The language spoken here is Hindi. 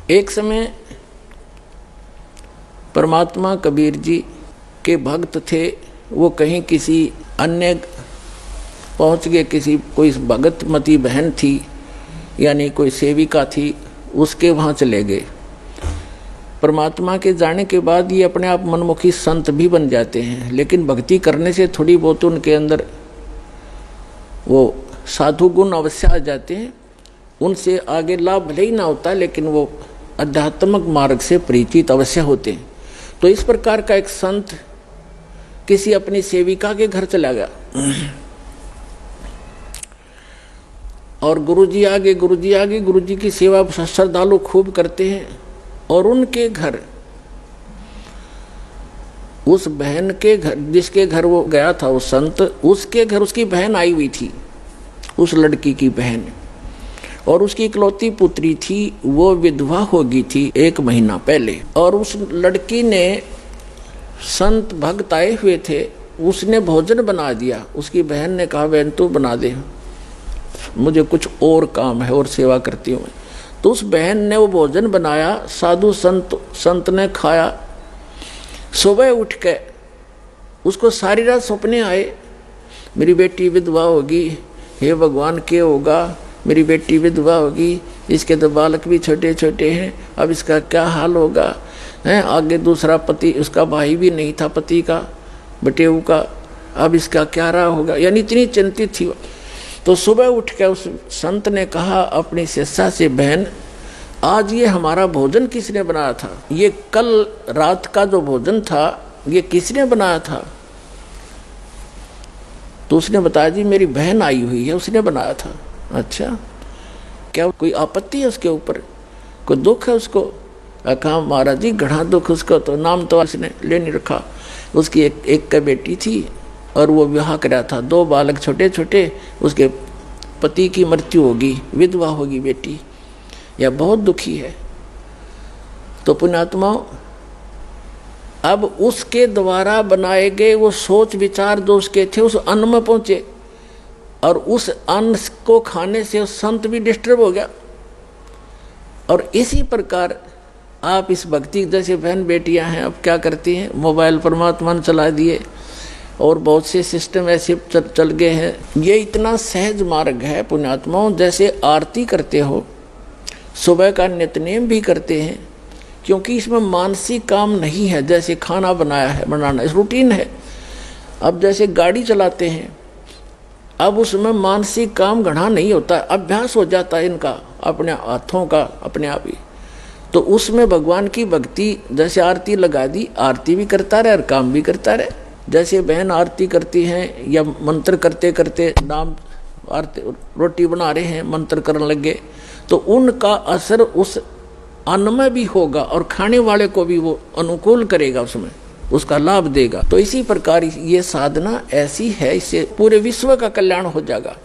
एक समय परमात्मा कबीर जी के भक्त थे। वो कहीं किसी अन्य पहुंच गए, किसी कोई भगतमती बहन थी यानी कोई सेविका थी, उसके वहाँ चले गए। परमात्मा के जाने के बाद ये अपने आप मनमुखी संत भी बन जाते हैं, लेकिन भक्ति करने से थोड़ी बहुत उनके अंदर वो साधु गुण अवश्य आ जाते हैं। उनसे आगे लाभ भले ही ना होता, लेकिन वो आध्यात्मिक मार्ग से परिचित अवश्य होते हैं। तो इस प्रकार का एक संत किसी अपनी सेविका के घर चला गया और गुरुजी आगे गुरुजी की सेवा श्रद्धालु खूब करते हैं। और उनके घर, उस बहन के घर, जिसके घर वो गया था वो संत, उसके घर उसकी बहन आई हुई थी, उस लड़की की बहन, और उसकी इकलौती पुत्री थी। वो विधवा हो गई थी 1 महीना पहले। और उस लड़की ने, संत भक्त आए हुए थे, उसने भोजन बना दिया। उसकी बहन ने कहा, बहन तू बना दे, मुझे कुछ और काम है और सेवा करती हूँ। तो उस बहन ने वो भोजन बनाया, साधु संत ने खाया। सुबह उठ के उसको सारी रात सपने आए, मेरी बेटी विधवा होगी, हे भगवान क्या होगा, मेरी बेटी विधवा होगी, इसके तो बालक भी छोटे छोटे हैं, अब इसका क्या हाल होगा है। आगे दूसरा पति, उसका भाई भी नहीं था पति का, बटेऊ का, अब इसका क्या रहा होगा, यानी इतनी चिंतित थी। तो सुबह उठ के उस संत ने कहा अपनी शिष्या से, बहन आज ये हमारा भोजन किसने बनाया था, ये कल रात का जो भोजन था ये किसने बनाया था। तो उसने बताया, जी मेरी बहन आई हुई है, उसने बनाया था। अच्छा, क्या कोई आपत्ति है उसके ऊपर, कोई दुख है उसको? कहा महाराज जी घना दुख उसको, तो नाम तो उसने ले नहीं रखा। उसकी एक बेटी थी और वो विवाह कराया था, 2 बालक छोटे छोटे, उसके पति की मृत्यु होगी, विधवा होगी बेटी, यह बहुत दुखी है। तो पुण्यात्माओं, अब उसके द्वारा बनाए गए वो सोच विचार जो उसके थे उस अन्न में पहुंचे, और उस अन्न को खाने से उस संत भी डिस्टर्ब हो गया। और इसी प्रकार आप इस भक्ति, जैसे बहन बेटियां हैं, अब क्या करती हैं, मोबाइल परमात्मा ने चला दिए और बहुत से सिस्टम ऐसे चल गए हैं। ये इतना सहज मार्ग है पुण्यात्माओं, जैसे आरती करते हो, सुबह का नित्यनेम भी करते हैं, क्योंकि इसमें मानसिक काम नहीं है। जैसे खाना बनाना इस रूटीन है। अब जैसे गाड़ी चलाते हैं, अब उसमें मानसिक काम घना नहीं होता, अभ्यास हो जाता है इनका, अपने हाथों का अपने आप ही। तो उसमें भगवान की भक्ति, जैसे आरती लगा दी, आरती भी करता रहे और काम भी करता रहे। जैसे बहन आरती करती हैं या मंत्र करते करते नाम आरती, रोटी बना रहे हैं, मंत्र करने लगे, तो उनका असर उस अन्न में भी होगा और खाने वाले को भी वो अनुकूल करेगा, उसमें उसका लाभ देगा। तो इसी प्रकार ये साधना ऐसी है, इससे पूरे विश्व का कल्याण हो जाएगा।